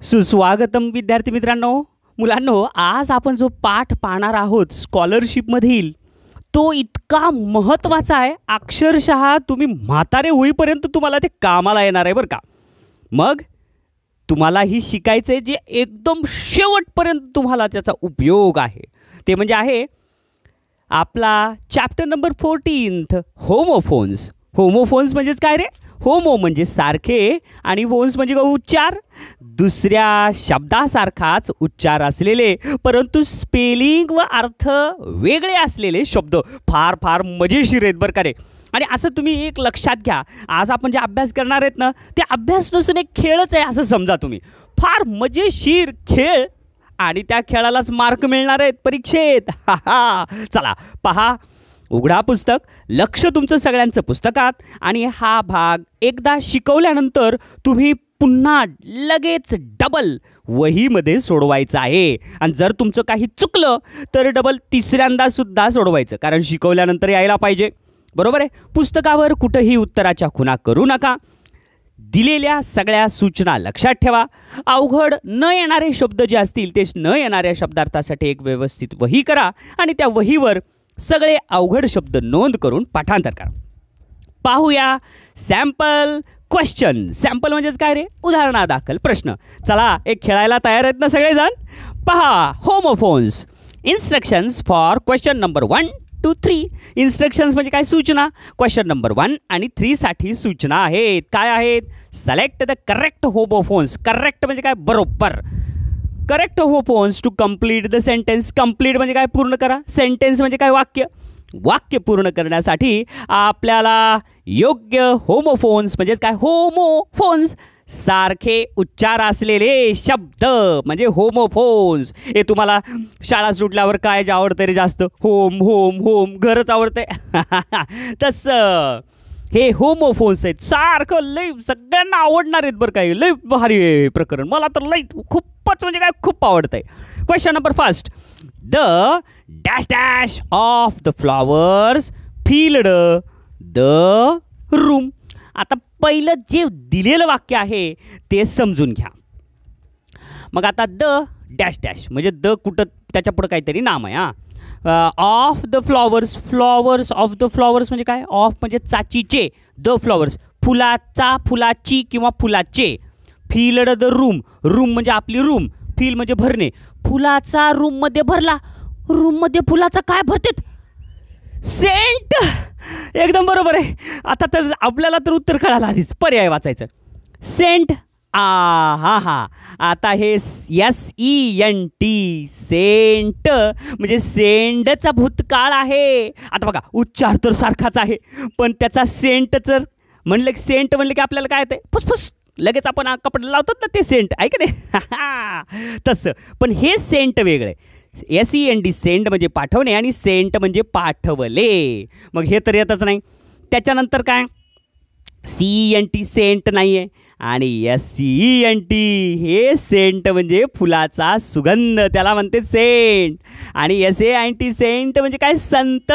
सुस्वागतम विद्यार्थी मित्रांनो, मुलांनो. आज आपण जो पाठ पाहणार आहोत स्कॉलरशिपमधील, तो इतका महत्त्वाचा आहे. अक्षरशः तुम्ही म्हातारे होईपर्यंत तुम्हाला ते कामाला येणार आहे बरं का. मग तुम्हाला ही शिकायचं आहे जे एकदम शेवटपर्यंत तुम्हाला त्याचा उपयोग आहे. ते म्हणजे आहे आपला चॅप्टर नंबर 14 होमोफोन्स. होमोफोन्स म्हणजेच काय रे? होमो म्हणजे सारखे आणि फोन्स म्हणजे उच्चार. दुसऱ्या शब्दासारखाच उच्चार असलेले परंतु स्पेलिंग व अर्थ वेगळे असलेले शब्द फार फार मजेशीर आहेत बरं का रे. आणि असं तुम्ही एक लक्षात घ्या, आज आपण जे अभ्यास करणार आहेत ना, ते अभ्यास नसून एक खेळच आहे असं समजा तुम्ही. फार मजेशीर खेळ आणि त्या खेळालाच मार्क मिळणार आहेत परीक्षेत. चला पहा, उघडा पुस्तक, लक्ष तुमचं सगळ्यांचं पुस्तकात. आणि हा भाग एकदा शिकवल्यानंतर तुम्ही पुन्हा लगेच डबल वहीमध्ये सोडवायचं आहे. आणि जर तुमचं काही चुकलं तर डबल तिसऱ्यांदा सुद्धा सोडवायचं, कारण शिकवल्यानंतर यायला पाहिजे. बरोबर आहे. पुस्तकावर कुठंही उत्तराच्या खुणा करू नका. दिलेल्या सगळ्या सूचना लक्षात ठेवा. अवघड न येणारे शब्द जे असतील ते न येणाऱ्या शब्दार्थासाठी एक व्यवस्थित वही करा आणि त्या वहीवर सगळे अवघड शब्द नोंद करून पाठांतर करा. पाहूया सॅम्पल क्वेश्चन. सॅम्पल म्हणजेच काय रे? उदाहरणादाखल प्रश्न. चला, एक खेळायला तयार आहेत ना सगळेजण? पहा, homophones. Instructions for question number 1 to 3. Instructions म्हणजे काय? सूचना. क्वेश्चन नंबर 1 आणि 3 साठी सूचना आहेत. काय आहेत? Select the correct homophones. Correct म्हणजे काय? बरोबर. Correct homophones to complete the sentence. Complete म्हणजे काय? पूर्ण करा. सेंटेन्स म्हणजे काय? वाक्य. वाक्य पूर्ण करण्यासाठी आपल्याला योग्य होमोफोन्स म्हणजेच काय? होमोफोन्स सारखे उच्चार असलेले शब्द म्हणजे होमोफोन्स. हे तुम्हाला शाळा सुटल्यावर काय जे आवडतं रे जास्त? Home home home. घरच आवडतंय. तसं हे होमोफोन्स आहेत. सारखं लई सगळ्यांना आवडणार आहेत बरं. काय लई भारी प्रकरण. मला तर लई खूपच म्हणजे काय खूप आवडतंय. Question number 1. The dash dash of the flowers filled the room. आता पहिलं जे दिलेलं वाक्य आहे ते समजून घ्या. मग आता द डॅश डॅश म्हणजे द कुठं त्याच्या पुढं काहीतरी नाम आहे. Of the flowers. Flowers of the flowers म्हणजे काय? ऑफ म्हणजे चाचीचे, द फ्लॉवर्स फुलाचा, फुलाची किंवा फुलाचे. Filled the room. रूम म्हणजे आपली रूम. फिल म्हणजे भरणे. फुलाचा रूममध्ये भरला. रूममध्ये फुलाचा काय भरतेत? सेंट. एकदम बरोबर आहे. आता तर आपल्याला तर उत्तर कळालं, आधीच पर्याय वाचायचं. सेंट. हा आता हे SENT सेंट म्हणजे सेंडचा भूतकाळ आहे. आता बघा, उच्चार तर सारखाच आहे पण त्याचा सेंट जर म्हणलं की सेंट म्हणलं की आपल्याला काय येतं? फुसफुस. लगेच आपण कपडे लावतात ना ते सेंट, आहे का नाही? तसं. पण हे सेंट वेगळं आहे. SEND सेंड म्हणजे पाठवणे आणि सेंट म्हणजे पाठवले. मग हे तर येतच नाही. त्याच्यानंतर काय? CENT सेंट नाही आहे आणि SENT हे सेंट म्हणजे फुलाचा सुगंध, त्याला म्हणते सेंट. आणि SANT सेंट म्हणजे काय? संत.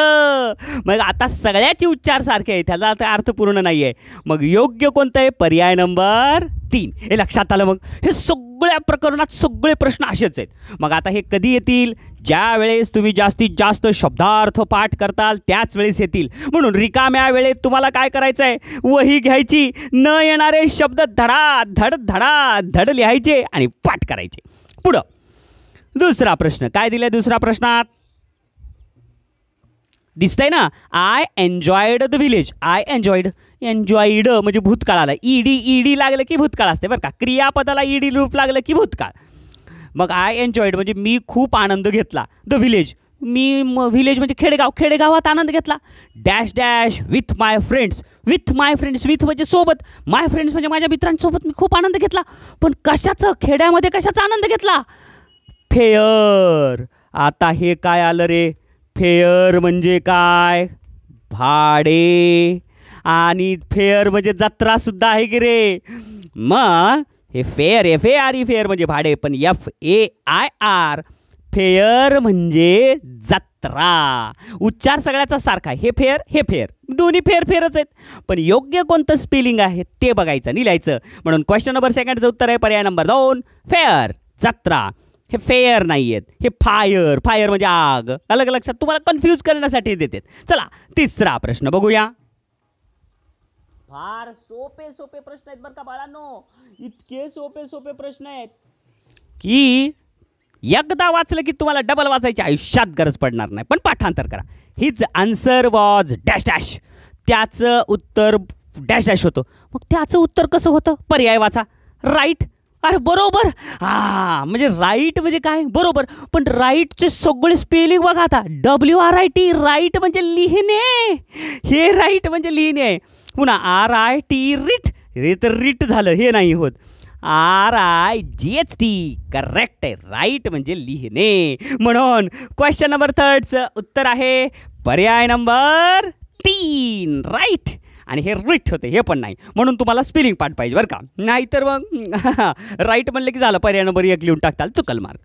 मग आता सगळ्याचे उच्चार सारखे आहेत, त्याचा आता अर्थपूर्ण नाही आहे. मग योग्य कोणतं आहे? पर्याय नंबर 3. हे लक्षात आलं. मग हे सगळ्या प्रकरणात सगळे प्रश्न असेच आहेत. मग आता हे कधी येतील? ज्या वेळेस तुम्ही जास्तीत जास्त शब्दार्थ पाठ करताल त्याच वेळेस येतील. म्हणून रिकाम्या वेळेत तुम्हाला काय करायचं आहे? वही घ्यायची, न येणारे शब्द धडा धड लिहायचे आणि पाठ करायचे. पुढं दुसरा प्रश्न काय दिलाय? दुसऱ्या प्रश्नात दिसतंय ना, I enjoyed the village. I enjoyed म्हणजे भूतकाळाला ईडी लागलं की भूतकाळ असते बरं का. क्रियापदाला ईडी रूप लागलं की भूतकाळ. मग आय एन्जॉयड म्हणजे मी खूप आनंद घेतला. द विलेज विलेज म्हणजे खेडेगाव. खेडेगावात आनंद घेतला. Dash dash with my friends. With my friends. With म्हणजे सोबत. माय फ्रेंड्स म्हणजे माझ्या मित्रांसोबत मी खूप आनंद घेतला. पण कशाचं? खेड्यामध्ये कशाचा आनंद घेतला? फेअर. आता हे काय आलं रे? फेअर म्हणजे काय? भाडे. आणि फेअर म्हणजे जत्रा सुद्धा आहे की रे. मग हे फेअर FARE फेअर म्हणजे भाडे, पण FAIR फेअर म्हणजे जत्रा. जत्रा. उच्चार सगळ्याचा सारखा, हे फेर दोन्ही फेरच आहेत, पण योग्य कोणतं स्पेलिंग आहे ते बघायचं आणि लिहायचं. म्हणून क्वेश्चन नंबर सेकंडचं उत्तर आहे पर्याय नंबर 2 फेअर, जत्रा. हे फेअर नाही आहेत, हे फायर म्हणजे आग. अलग लक्षात, तुम्हाला कन्फ्यूज करण्यासाठी देतात. चला तिसरा प्रश्न बघूया. फार सोपे प्रश्न आहेत बरं का बाळांनो, इतके सोपे प्रश्न आहेत की एकदा वाचलं की तुम्हाला डबल वाचायची आयुष्यात गरज पडणार नाही. पण पाठांतर करा. His answer was dash dash, त्याचं उत्तर डॅश डॅश होतं. मग त्याचं उत्तर कसं होतं? पर्याय वाचा. राईट. अरे बरोबर. म्हणजे राईट म्हणजे काय? बरोबर. पण राईटचे सगळे स्पेलिंग बघा आता. WRIT, राईट म्हणजे लिहिणे. हे राईट म्हणजे लिहिणे. पुन्हा RIT, रिट. हे तर रिट झालं, हे नाही होत. RIGHT, करेक्ट आहे. राईट म्हणजे लिहिणे. म्हणून क्वेश्चन नंबर 3चं उत्तर आहे पर्याय नंबर 3 राईट. आणि हे रिट होते, हे पण नाही. म्हणून तुम्हाला स्पेलिंग पाठ पाहिजे बरं का, नाहीतर मग राईट म्हणलं की झालं, पर्याय नंबर 1 लिहून टाकताल, चुकल मार्क.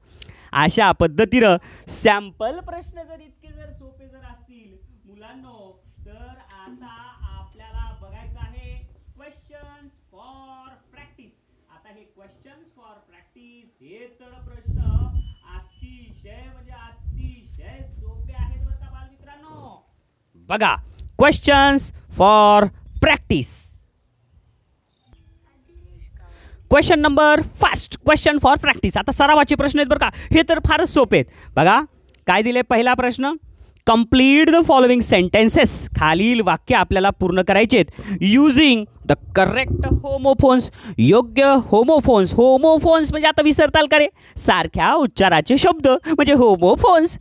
अशा पद्धतीनं सॅम्पल प्रश्न जर इतके जर सोपे जर असतील मुलांनो, तर आता आपल्याला बघायचं आहे क्वेश्चन्स फॉर प्रॅक्टिस. आता हे क्वेश्चन्स फॉर प्रॅक्टिस हे तर प्रश्न अतिशय म्हणजे अतिशय सोपे आहेत बरं का बालमित्रांनो. बघा questions for practice. Question number first, question for practice. आता सरावाचे प्रश्न आहेत बरं का, हे तर फारच सोपे आहेत. बघा काय दिले. पहिला प्रश्न, कंप्लीट द फॉलोइंग सेंटेन्सेस. खालील वाक्य आपल्याला पूर्ण करायचे आहेत यूजिंग द करेक्ट होमोफोन्स. योग्य होमोफोन्स. होमोफोन्स म्हणजे आता विसरताल का रे, सारख्या उच्चाराचे शब्द म्हणजे होमोफोन्स.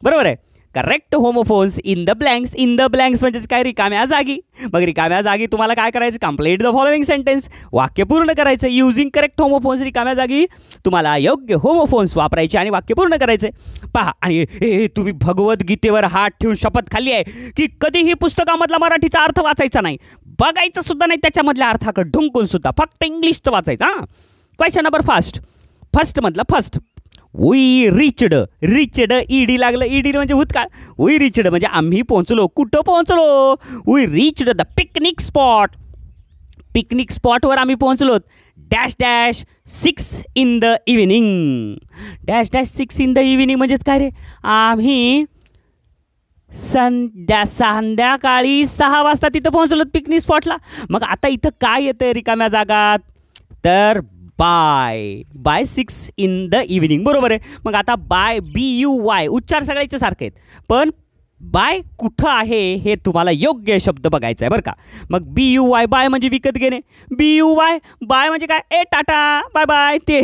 बरोबर आहे. Correct homophones in the blanks. In the blanks म्हणजे काय? रिकाम्या जागी. मग रिकाम्या जागी तुम्हाला काय करायचं? कंप्लीट द फॉलोइंग सेंटेन्स, वाक्य पूर्ण करायचं यूजिंग करेक्ट होमोफोन्स. रिकाम्या जागी तुम्हाला योग्य होमोफोन्स वापरायचे आणि वाक्य पूर्ण करायचे. पहा, आणि तुम्ही भगवद्गीतेवर हात ठेवून शपथ खाल्ली आहे की कधीही पुस्तकामधला मराठीचा अर्थ वाचायचा नाही, बघायचं सुद्धा नाही त्याच्यामधल्या अर्थाकडे ढुंकून सुद्धा, फक्त इंग्लिशचं वाचायचं. हां. क्वेश्चन नंबर फर्स्ट मधलं फर्स्ट, वी रिचड. ईडी लागलं. ईडी म्हणजे भूतकाळ. वी रिचड म्हणजे आम्ही पोहोचलो. कुठं पोहोचलो? We reached the picnic spot. Picnic स्पॉटवर आम्ही पोहोचलो. Dash dash 6 in the evening. Dash dash 6 in the evening म्हणजेच काय रे? आम्ही संध्याकाळी 6 वाजता तिथं पोहोचलो पिकनिक स्पॉटला. मग आता इथं काय येतं रिकाम्या जागात? तर बाय 6 इन द इव्हिनिंग. बरोबर आहे. मग आता बाय, BUY, उच्चार सगळ्याचे सारखे आहेत, पण बाय कुठं आहे हे तुम्हाला योग्य शब्द बघायचा आहे बरं का. मग BUY, बाय म्हणजे विकत घेणे. BUY, बाय म्हणजे काय? ए टाटा, बाय बाय ते.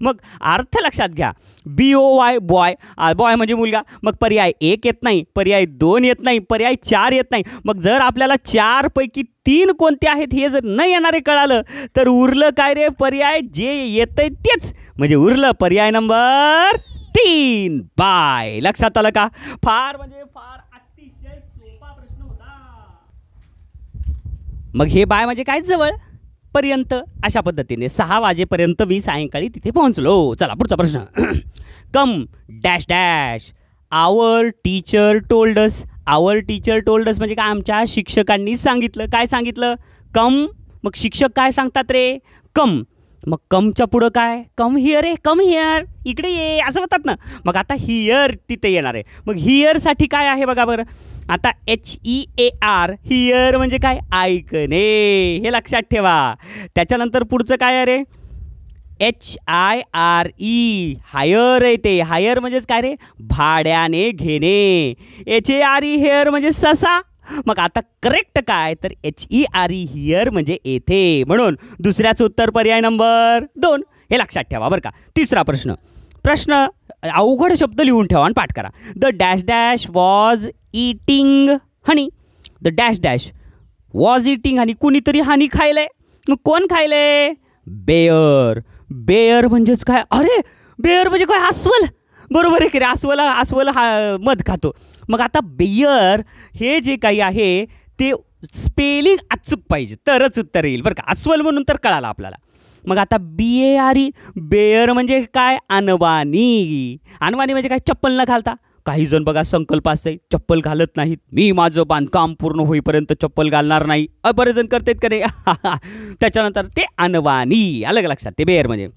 मग अर्थ लक्षात घ्या. BOY, boy. बॉय म्हणजे मुलगा. मग पर्याय 1 येत नाही, पर्याय 2 येत नाही, पर्याय 4 येत नाही. मग जर आपल्याला 4 पैकी 3 कोणते आहेत हे जर न येणारे कळालं तर उरलं काय रे? पर्याय जे येतंय तेच, म्हणजे उरलं पर्याय नंबर 3 बाय. लक्षात आलं का? फार म्हणजे फार अतिशय सोपा प्रश्न होता. मग हे बाय म्हणजे काय? जवळ पर्यंत. अशा पद्धतीने 6 वाजेपर्यंत मी सायंकाळी तिथे पोहोचलो. चला पुढचा प्रश्न. कम डॅश डॅश आवर टीचर टोल्डस. आवर टीचर टोल्डस म्हणजे काय? आमच्या शिक्षकांनी सांगितलं. काय सांगितलं? कम. मग शिक्षक काय सांगतात रे? कम. मग कमच्या पुढं काय? कम हिअर आहे. कम हिअर, इकडे ये असं म्हणतात ना. मग आता हिअर तिथे येणार आहे. मग हिअरसाठी काय आहे बघा बरं. आता HEAR, हिअर म्हणजे काय? ऐकणे. हे लक्षात ठेवा. त्याच्यानंतर पुढचं काय आहे रे? HIRE, हायर आहे ते. हायर म्हणजेच काय रे? भाड्याने घेणे. HARE, हेअर म्हणजे ससा. मग आता करेक्ट काय? तर HERE, हिअर म्हणजे येथे. म्हणून दुसऱ्याचं उत्तर पर्याय नंबर 2. हे लक्षात ठेवा बरं का. तिसरा प्रश्न अवघड शब्द लिहून ठेवा आणि पाठ करा. The dash dash was eating honey. The dash dash was eating honey. कुणीतरी हनी खायलंय. मग कोण खायलंय? बेअर. बेअर म्हणजेच काय? अरे बेअर म्हणजे काय? अस्वल. बरोबर आहे की रे? अस्वल हा मध खातो. मग आता बेअर हे जे काही आहे ते स्पेलिंग अचूक पाहिजे तरच उत्तर येईल बरं का. अस्वल म्हणून तर कळालं आपल्याला. मग आता BARE, बेअर म्हणजे काय? अनवाणी. अनवाणी म्हणजे काय? चप्पल न घालता. काही जण बघा संकल्प असते चप्पल घालत नाहीत, मी माझं बांधकाम पूर्ण होईपर्यंत चप्पल घालणार नाही. बरेच जण करतात का नाही. त्याच्यानंतर ते अनवाणी, अलग लक्षात, ते बेअर म्हणजे.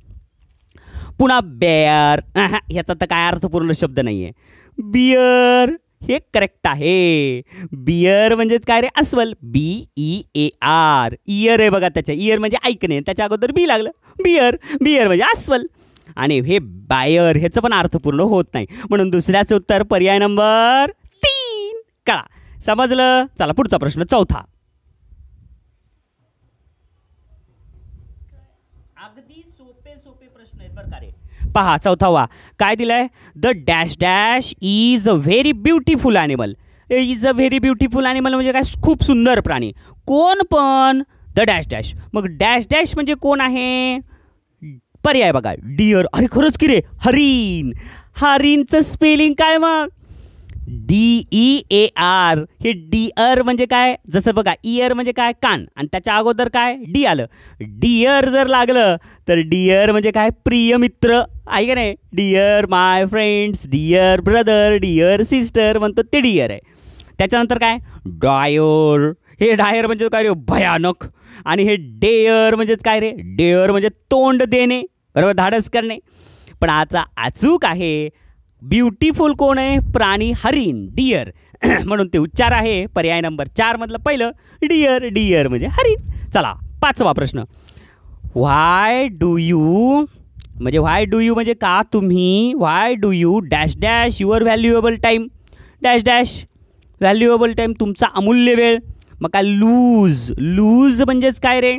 पुन्हा बेअर, ह्याचा तर काय अर्थपूर्ण शब्द नाही आहे. बियर हे करेक्ट आहे. बियर म्हणजेच काय रे, अस्वल. BEAR. इयर आहे बघा, त्याच्या इयर म्हणजे ऐकणे, त्याच्या अगोदर बी लागलं. बियर, बियर म्हणजे अस्वल. आणि हे बायर ह्याचं पण अर्थपूर्ण होत नाही, म्हणून दुसऱ्याचं उत्तर पर्याय नंबर 3. का समजलं? चला पुढचा प्रश्न, चौथा. अगदी सोपे सोपे प्रश्न आहेत बरं का रे. पहा चौथावा काय दिलाय, the dash dash is a very beautiful animal. Is a very beautiful animal म्हणजे काय, खूप सुंदर प्राणी. कोण पण, द डॅश डॅश. मग डॅश डॅश म्हणजे कोण आहे, पर्याय बघा, डिअर. अरे खरंच की रे, हरिण. हरिणचं स्पेलिंग काय मग, DEAR. हे डिअर म्हणजे काय, जसं बघा इयर म्हणजे काय, कान, आणि त्याच्या अगोदर काय, डी आलं. डिअर जर लागलं तर डिअर म्हणजे काय, प्रिय मित्र, आहे का नाही. Dear my friends, dear brother, dear sister म्हणतो ते डिअर आहे. त्याच्यानंतर काय, डायर. हे डायर म्हणजे काय रे, भयानक. आणि हे डेअर म्हणजेच काय रे, डेअर म्हणजे तोंड देणे, बरोबर, धाडस करणे. पण आजचा अचूक आहे, ब्युटिफुल कोण आहे, प्राणी हरिण, डिअर. म्हणून ते उच्चार आहे पर्याय नंबर 4 मधलं पहिलं, डिअर. डिअर म्हणजे हरिण. चला पाचवा प्रश्न, व्हाय डू यू म्हणजे का तुम्ही, why do you dash dash your valuable time. Dash dash valuable time, तुमचा अमूल्य वेळ. मग काय, लूज म्हणजेच काय रे,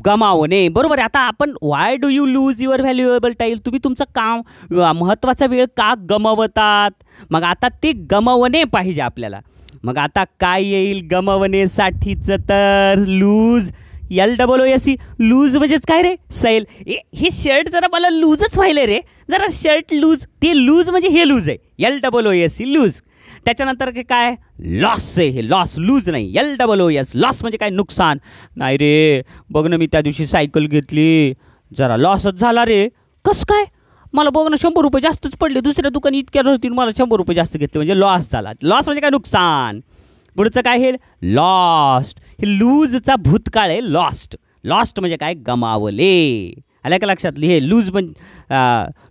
गमावणे, बरोबर आहे. आता आपण why do you lose your valuable time, तुम्ही तुमचं काम, महत्त्वाचा वेळ का गमावतात. मग आता ते गमावणे पाहिजे आपल्याला. मग आता काय येईल गमावणेसाठीचं, तर लूज, LOOSE. लूज म्हणजेच काय रे, सैल. हे शर्ट जरा मला लूजच व्हायलं रे, जरा शर्ट लूज. ते लूज म्हणजे हे लूज आहे, LOOSE लूज. त्याच्यानंतर काय, लॉस आहे. हे लॉस, लूज नाही, LOOS. लॉस म्हणजे काय, नुकसान. नाही रे, बघ ना, मी त्या दिवशी सायकल घेतली, जरा लॉसच झाला रे. कसं काय, मला बघ ना 100 रुपये जास्तच पडले, दुसऱ्या दुकानी इतक्या होती, मला 100 रुपये जास्त घेतले, म्हणजे लॉस झाला. लॉस म्हणजे काय, नुकसान. पुढचं काय, हे लॉस्ट. हे लूजचा भूतकाळ आहे, लॉस्ट. लॉस्ट म्हणजे काय, गमावले. आलं का लक्षात. हे लूज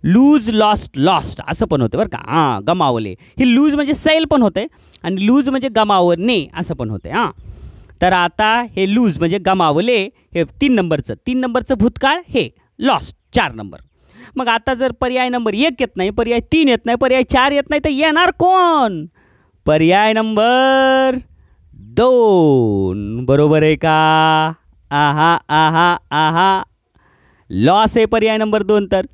लूज लॉस्ट असं पण होतं बरं का. हां, गमावले. हे लूज म्हणजे सैल पण होते, आणि लूज म्हणजे गमावणे असं पण होते. हां, तर आता हे लूज म्हणजे गमावले, हे 3 नंबरचं भूतकाळ, हे लॉस्ट 4 नंबर. मग आता जर पर्याय नंबर 1 येत नाही, पर्याय 3 येत नाही, पर्याय 4 येत नाही, तर येणार कोण, पर्याय नंबर 2. बरोबर आहे का. आहा, लॉस आहे पर्याय नंबर 2. तर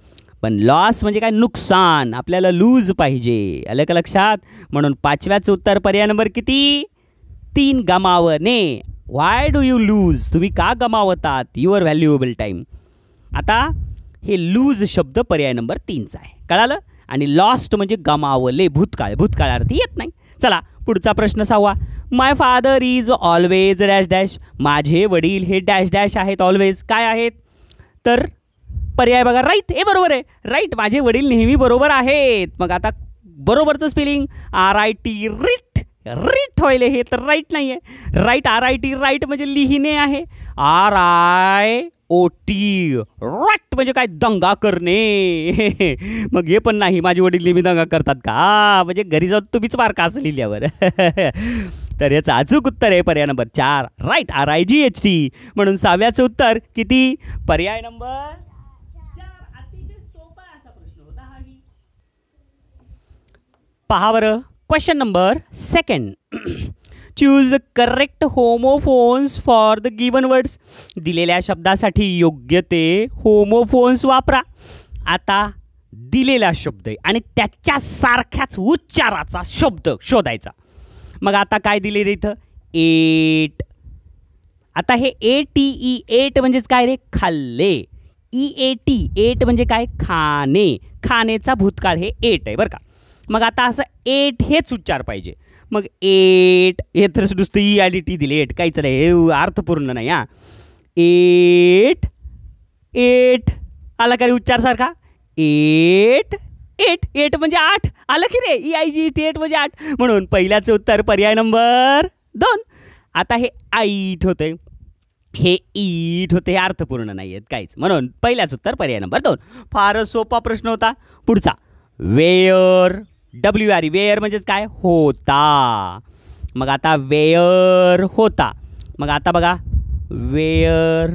पण लॉस म्हणजे काय, नुकसान. आपल्याला लूज पाहिजे, आलं का लक्षात. म्हणून 5व्याचं उत्तर पर्याय नंबर किती, 3, गमावणे. व्हाय डू यू लूज, तुम्ही का गमावतात युअर व्हॅल्युएबल टाईम. आता हे लूज शब्द पर्याय नंबर 3चा आहे, कळालं. आणि लॉस्ट म्हणजे गमावले, भूतकाळार्थी येत नाही. चला पुढचा प्रश्न 6वा, my father is always dash dash. माझे वडील हे डॅश डॅश आहेत, ऑलवेज काय आहेत, तर पर्याय बघा, राईट. हे बरोबर आहे, राईट. माझे वडील नेहमी बरोबर आहेत. मग आता बरोबरचं स्पेलिंग, RIT, रिट व्हायले, हे तर राईट नाही आहे. राईट, RIT, राईट म्हणजे लिहिणे आहे. RIOT, राईट म्हणजे काय, दंगा करणे. मग हे पण नाही, माझे वडील नेहमी दंगा करतात का, म्हणजे घरी जाऊन तुम्हीच मार्क असं लिहिल्यावर. तर याचं अचूक उत्तर आहे पर्याय नंबर 4, राईट, RIGHT. म्हणून 6व्याचं उत्तर किती, पर्याय नंबर 4. अतिशय सोपा असा प्रश्न होता हाही. पहा बरं, question number 2. Choose the correct homophones for the given words. दिलेल्या शब्दासाठी योग्य ते होमोफोन्स वापरा. आता दिलेला शब्द आहे आणि त्याच्यासारख्याच उच्चाराचा शब्द शोधायचा. मग आता काय दिले रे इथं, 8. आता हे ATE, 8 म्हणजेच काय रे, खाल्ले. EAT, 8 म्हणजे काय, खाणे. खाणेचा भूतकाळ हे 8 आहे बरं का. मग आता असं 8 हेच उच्चार पाहिजे. मग 8 हे तर नुसतं EADT दिले, 8 काहीच नाही, हे अर्थपूर्ण नाही. हां, 8 आला का रे उच्चार सारखा, 8 एट. एट म्हणजे 8. आलं की रे, EIGHT 8 म्हणजे 8. म्हणून पहिल्याचं उत्तर पर्याय नंबर 2. आता हे आईट होते, हे ईट होते, हे अर्थपूर्ण नाही आहेत काहीच, म्हणून पहिल्याच उत्तर पर्याय नंबर 2. फारच सोपा प्रश्न होता. पुढचा वेअर, WRE, वेअर म्हणजेच काय, होता. मग आता वेअर होता, मग आता बघा वेअर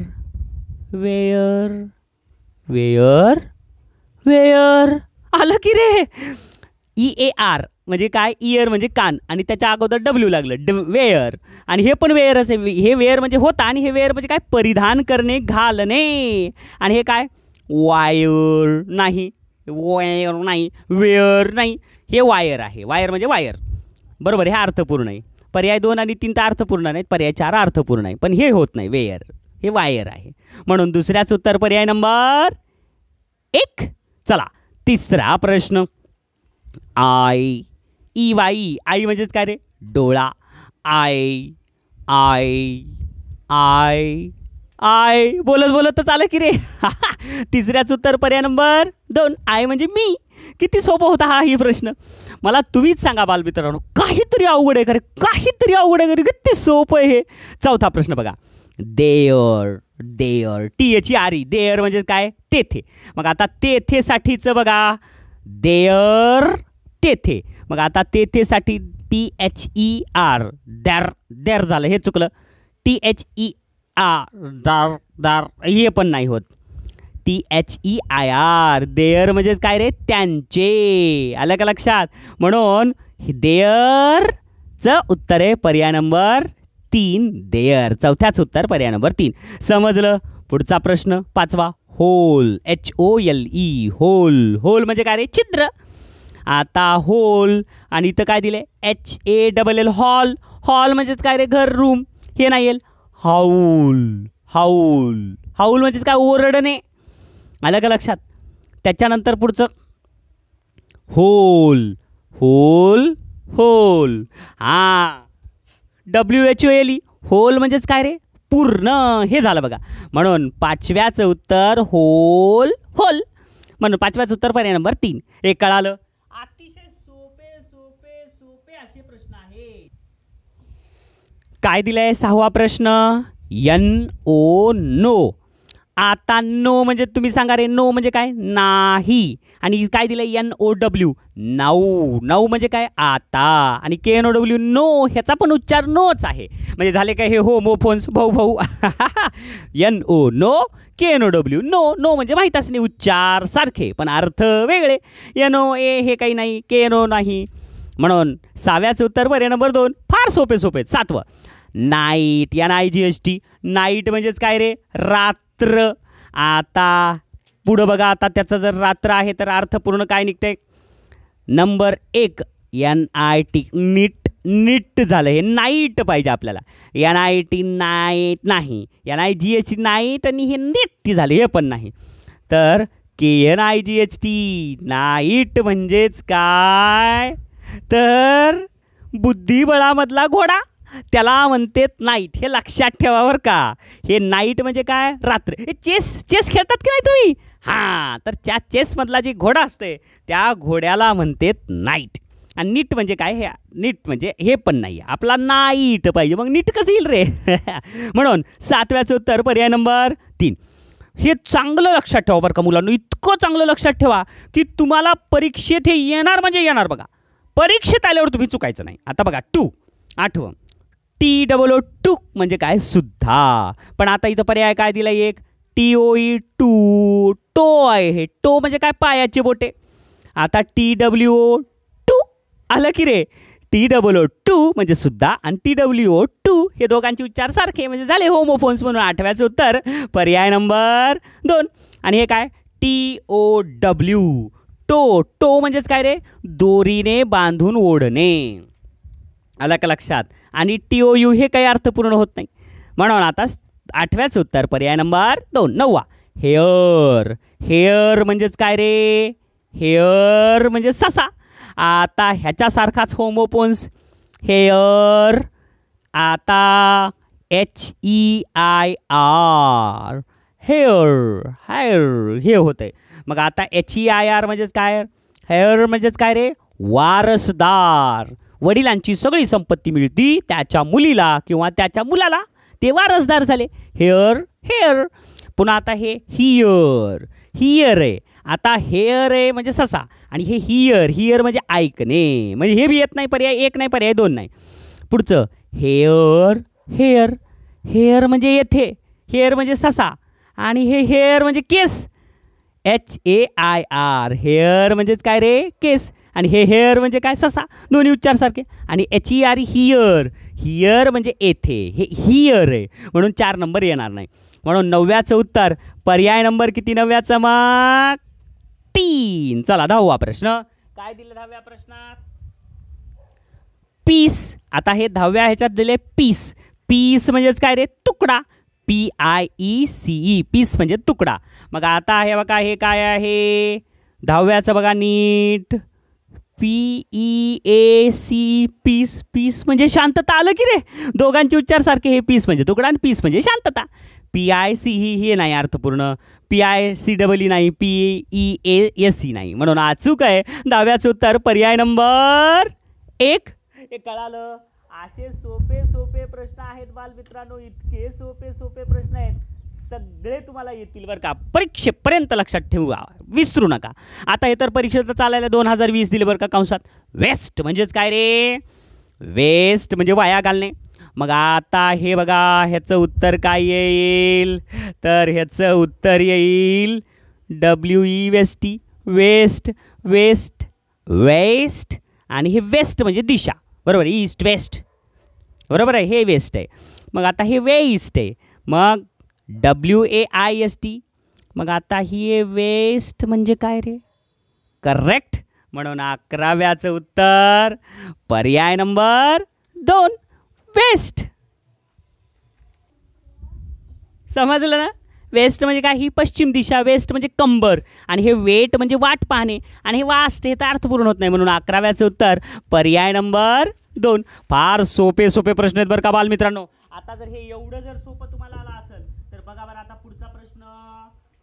वेअर वेअर वेअर, आलं की रे. EAR म्हणजे काय, इयर म्हणजे कान, आणि त्याच्या अगोदर W लागलं, वेअर. आणि हे पण वेअरच आहे. हे वेअर म्हणजे होता, आणि हे वेअर म्हणजे काय, परिधान करणे, घालणे. आणि हे काय, वायर नाही, वायर नाही, वेअर नाही, हे वायर आहे. वायर म्हणजे वायर, बरोबर. हे अर्थपूर्ण आहे. पर्याय 2 आणि 3 तर अर्थपूर्ण नाहीत, पर्याय 4 अर्थपूर्ण आहे, पण हे होत नाही, वेअर हे वायर आहे. म्हणून दुसऱ्याच उत्तर पर्याय नंबर 1. चला तिसरा प्रश्न. EY, आई म्हणजेच काय रे, डोळा. आय आय आय आय, बोलत बोलत तर चालं की रे. तिसऱ्याच उत्तर पर्याय नंबर 2. आय म्हणजे मी. किती सोपं होता हा ही प्रश्न. मला तुम्हीच सांगा बालमित्रांनो, काहीतरी अवघड आहे का रे, काहीतरी अवघड आहे का रे, किती सोपं आहे हे. चौथा प्रश्न बघा. देअर, देअर, THERE, देअर म्हणजे काय, तेथे. मग आता तेथेसाठीचं बघा, देअर तेथे. मग आता तेथेसाठी THER, दॅर, दॅर झालं, हे चुकलं. THER, दार, दार, हे पण नाही होत. THEIR, देअर म्हणजेच काय रे, त्यांचे. आलं का लक्षात. म्हणून देअरचं उत्तर आहे पर्याय नंबर 3. देअर, चौथ्याच उत्तर पर्याय नंबर 3. समजलं. पुढचा प्रश्न 5वा. Hole, HOLE, hole. होल म्हणजे काय रे, छिद्र. आता होल, आणि इथं काय दिले, HALL, हॉल. हॉल म्हणजेच काय रे, घर, रूम. हे नाही येईल. हाऊल, हाऊल, हाऊल म्हणजेच काय, ओरडणे. आलं का लक्षात. त्याच्यानंतर पुढचं होल, होल, होल. हां, WHOLE, होल म्हणजेच काय रे, पूर्ण. हे झालं बघा. म्हणून 5व्याचं उत्तर होल, होल. म्हणून 5व्याचं उत्तर पर्याय नंबर 3. हे कळालं. अतिशय सोपे सोपे सोपे असे प्रश्न आहे. काय दिलंय 6वा प्रश्न. NO, no. आता नो म्हणजे तुम्ही सांगा रे, नो म्हणजे काय, नाही. आणि काय दिलंय, NOW, नाऊ. नाऊ म्हणजे काय, आता. आणि KNOW, नो, ह्याचा पण उच्चार नोच आहे. म्हणजे झाले काय, हे होमोफोन्स, भाऊ भाऊ. NO, no, KNOW, know. Know म्हणजे माहीत असणे, उच्चार सारखे पण अर्थ वेगळे. NOA हे काही नाही, KNO नाही. म्हणून 6व्याचं उत्तर पर्याय नंबर 2. फार सोपे सोपे. 7वं. नाईट, NIGHT, नाईट म्हणजेच काय रे, रात्र. आता पुढं बघा, आता त्याचं जर रात्र आहे तर अर्थपूर्ण काय निघते. नंबर 1 NIT, नीट. नीट झालं, हे नाईट पाहिजे आपल्याला. NIT नाईट नाही, NIGHT नाईट, आणि हे नीट झाले, हे पण नाही. तर KNIGHT नाईट म्हणजेच काय, तर बुद्धिबळामधला घोडा, त्याला म्हणतात नाईट. हे लक्षात ठेवा बरं का. हे नाईट म्हणजे काय, रात्र. हे चेस खेळतात की नाही तुम्ही. हां, तर त्या चेसमधला जे घोडा असते त्या घोड्याला म्हणतात नाईट. आणि नीट म्हणजे काय, हे नीट म्हणजे हे पण नाही, आपला नाईट पाहिजे. मग नीट कसं येईल रे. म्हणून 7व्याचं उत्तर पर्याय नंबर 3. हे चांगलं लक्षात ठेवा बरं का मुलांनो, इतकं चांगलं लक्षात ठेवा की तुम्हाला परीक्षेत हे येणार म्हणजे येणार बघा. परीक्षेत आल्यावर तुम्ही चुकायचं नाही. आता बघा 2, 8वं. TOO म्हणजे काय, सुद्धा. पण आता इथं पर्याय काय दिला, एक TOE, टू. टो आहे, हे टो म्हणजे काय, पायाचे बोटे. आता TWO, आलं की रे. TOO म्हणजे सुद्धा, आणि TWO हे दोघांचे उच्चार सारखे, म्हणजे झाले होमोफोन्स. म्हणून 8व्याचं उत्तर पर्याय नंबर 2. आणि हे काय, TOW, टो म्हणजेच काय रे, दोरीने बांधून ओढणे. आलं का लक्षात. आणि TOU हे काही अर्थपूर्ण होत नाही. म्हणून आता 8व्याचं उत्तर पर्याय नंबर 2. 9वा. हेअर. हेअर म्हणजेच काय रे, हेअर म्हणजे ससा. आता ह्याच्यासारखाच होमोफोन्स, हेअर. आता HEIR, हेअर, हेअर, हे होतंय. मग आता HEIR म्हणजेच काय, हेअर म्हणजेच काय रे, वारसदार. वडिलांची सगळी संपत्ती मिळती त्याच्या मुलीला किंवा त्याच्या मुलाला, ते वारसदार झाले. Hair hair. पुन्हा आता हे हिअर हिअर आहे. आता हेअर आहे म्हणजे ससा, आणि हे हिअर हिअर म्हणजे ऐकणे. म्हणजे हे बी येत नाही, पर्याय एक नाही, पर्याय दोन नाही. पुढचं हेअर हेअर. हेअर म्हणजे येथे, हेअर म्हणजे ससा, आणि हे हेअर म्हणजे केस. HAIR. हेअर म्हणजेच काय रे, केस, आणि हे हेअर म्हणजे काय, ससा. दोन्ही उच्चार सारखे. आणि HER हिअर. हिअर म्हणजे येथे, हे हिअर आहे म्हणून 4 नंबर येणार नाही. म्हणून 9व्याचं उत्तर पर्याय नंबर किती 9व्याचं मग 3. चला 10वा प्रश्न काय दिलं 10व्या प्रश्नात, पीस. आता हे 10व्या ह्याच्यात दिले पीस. पीस म्हणजेच काय रे, तुकडा. PIECE. पीस म्हणजे तुकडा. मग आता हे बघा, हे काय आहे 10व्याचं बघा नीट, PEAC. पीस. पीस म्हणजे शांतता. आलं की रे, दोघांचे उच्चार सारखे. हे पीस म्हणजे तुकडा आणि पीस म्हणजे शांतता. PICE हे नाही अर्थपूर्ण, PICEE नाही, PEAC नाही, म्हणून आज चूक आहे. 10व्याचं उत्तर पर्याय नंबर 1. हे कळालं. असे सोपे सोपे प्रश्न आहेत बालमित्रांनो, इतके सोपे सोपे प्रश्न आहेत, सगळे तुम्हाला येतील बरं का. परीक्षेपर्यंत लक्षात ठेवा, विसरू नका. आता हे तर परीक्षेत चालायला 2020 दिले बरं का कंसात. वेस्ट म्हणजेच काय रे, वेस्ट म्हणजे वाया घालणे. मग आता हे बघा, ह्याचं उत्तर काय येईल, तर ह्याचं उत्तर येईल WEST. Waste waste waste. आणि हे वेस्ट म्हणजे दिशा, बरोबर, ईस्ट वेस्ट, बरोबर आहे, हे वेस्ट आहे. मग आता हे वेस्ट आहे, मग WAIST. मग आता ही वेस्ट म्हणजे काय रे, करेक्ट. म्हणून 11व्याचं उत्तर पर्याय नंबर 2 वेस्ट. समजलं ना. वेस्ट म्हणजे काय, ही पश्चिम दिशा. वेस्ट म्हणजे कंबर, आणि हे वेट म्हणजे वाट पाहणे, आणि हे वास्ट हे तर अर्थपूर्ण होत नाही. म्हणून 11व्याचं उत्तर पर्याय नंबर 2. फार सोपे सोपे प्रश्न आहेत बरं का बालमित्रांनो. आता जर हे एवढं जर सोपं तुम्हाला आलं असेल तर बघा बरं, आता पुढचा प्रश्न,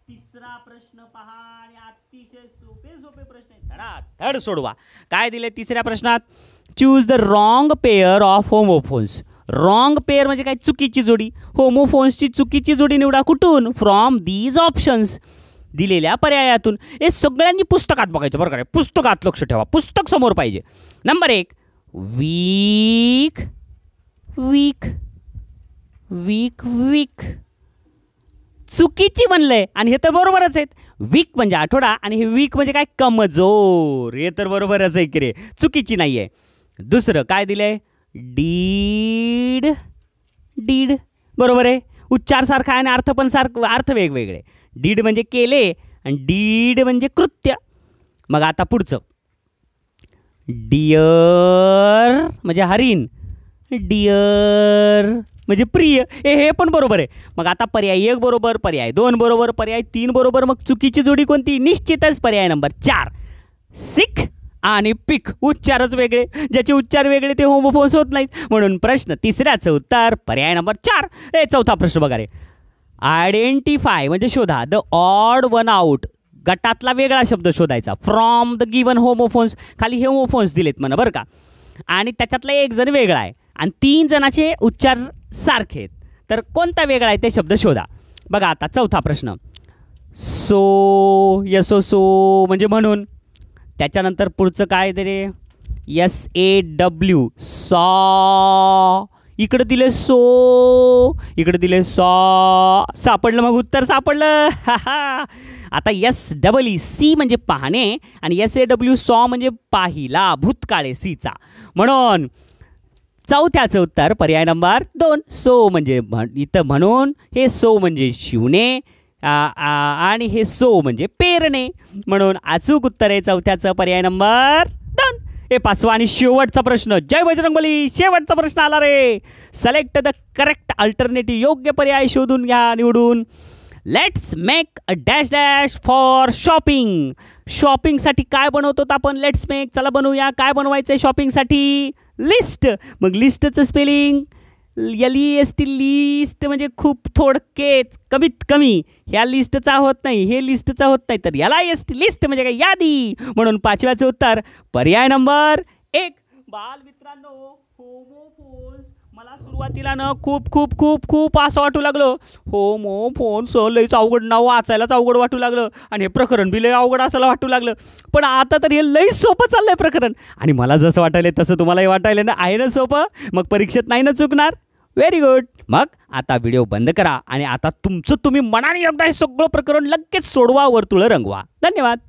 तिसरा प्रश्न पहा, आणि अतिशय सोपे सोपे प्रश्न आहेत, धड सोडवा. काय दिले तिसऱ्या प्रश्नात, choose the wrong pair of homophones. Wrong pair म्हणजे काय, चुकीची जोडी. होमोफोन्सची चुकीची जोडी निवडा. कुठून, फ्रॉम दीज ऑप्शन्स. दिलेल्या पर्यायातून. हे सगळ्यांनी पुस्तकात बघायचं बरं का, पुस्तकात लक्ष ठेवा, पुस्तक समोर पाहिजे. Number 1, week week week week. चुकीची म्हणलंय, आणि हे तर बरोबरच आहेत. वीक म्हणजे आठवडा, आणि हे वीक म्हणजे काय, कमजोर. हे तर बरोबरच आहे की रे, चुकीची नाही आहे. दुसरं काय दिलंय, डीड डीड, बरोबर आहे. उच्चार सारखा आहे आणि अर्थ पण सारखं, अर्थ वेगवेगळे. डीड म्हणजे केले, आणि डीड म्हणजे कृत्य. मग आता पुढचं, डिअर म्हणजे हरिण, डिअर म्हणजे प्रिय. हे पण बरोबर आहे. मग आता पर्याय 1 बरोबर, पर्याय 2 बरोबर, पर्याय 3 बरोबर. मग चुकीची जोडी कोणती, निश्चितच पर्याय नंबर 4, सिख आणि पिक. उच्चारच वेगळे, ज्याचे उच्चार वेगळे ते होमोफोन्स होत नाहीत. म्हणून प्रश्न तिसऱ्याचं उत्तर पर्याय नंबर 4. चौथा प्रश्न बघा रे, आयडेंटिफाय म्हणजे शोधा, द ऑड वन आउट. गटातला वेगळा शब्द शोधायचा. From the given homophones. खाली हे होमोफोन्स दिलेत म्हणा बरं का, आणि त्याच्यातला एक जण वेगळा आहे, आणि 3 जणाचे उच्चार सारखे आहेत. तर कोणता वेगळा आहे ते शब्द शोधा. बघा आता चौथा प्रश्न, सो यसो सो म्हणजे म्हणून. त्याच्यानंतर पुढचं काय रे, SAW सॉ. इकडे दिले सो, इकडे दिले सॉ. सापडलं, मग उत्तर सापडलं. आता SEEC म्हणजे पाहणे, आणि SAW सॉ म्हणजे पाहिला, भूतकाळे सीचा. म्हणून चौथ्याचं उत्तर पर्याय नंबर 2, सो म्हणजे इथं म्हणून, हे सो म्हणजे शिवणे, आणि हे सो म्हणजे पेरणे. म्हणून अचूक उत्तर आहे चौथ्याचं पर्याय नंबर 2. हे 5वा आणि शेवटचा प्रश्न, जय बजरंगबली. शेवटचा प्रश्न आला रे, सिलेक्ट द करेक्ट अल्टरनेटिव्ह. योग्य पर्याय शोधून घ्या, निवडून. Let's make a dash dash for shopping. शॉपिंगसाठी काय बनवतो आपण, लेट्स मेक. चला बनवूया. काय बनवायचं आहे शॉपिंगसाठी, लिस्ट. मग लिस्टचं स्पेलिंग LEST लिस्ट म्हणजे खूप थोडकेच कमीत कमी. ह्या लिस्टचा होत नाही, हे लिस्टचा होत नाही, तर LIST लिस्ट म्हणजे काय यादी. म्हणून 5व्याचं उत्तर पर्याय नंबर 1. बाल मित्रांनो, होमोफोन्स मला सुरुवातीला ना खूप खूप खूप खूप असं वाटू लागलं, होमोफोन्स लईच अवघड नाव, वाचायलाच अवघड वाटू लागलं आणि हे प्रकरण बी लई अवघड असायला वाटू लागलं. पण आता तर हे लई सोपं चाललंय प्रकरण. आणि मला जसं वाटायलंय तसं तुम्हालाही वाटायलं ना, आहे ना सोपं? मग परीक्षेत नाही ना चुकणार. Very good. मग आता व्हिडिओ बंद करा आणि आता तुमचं तुम्ही मनाने एकदा हे सगळं प्रकरण लगेच सोडवा, वर्तुळं रंगवा. धन्यवाद.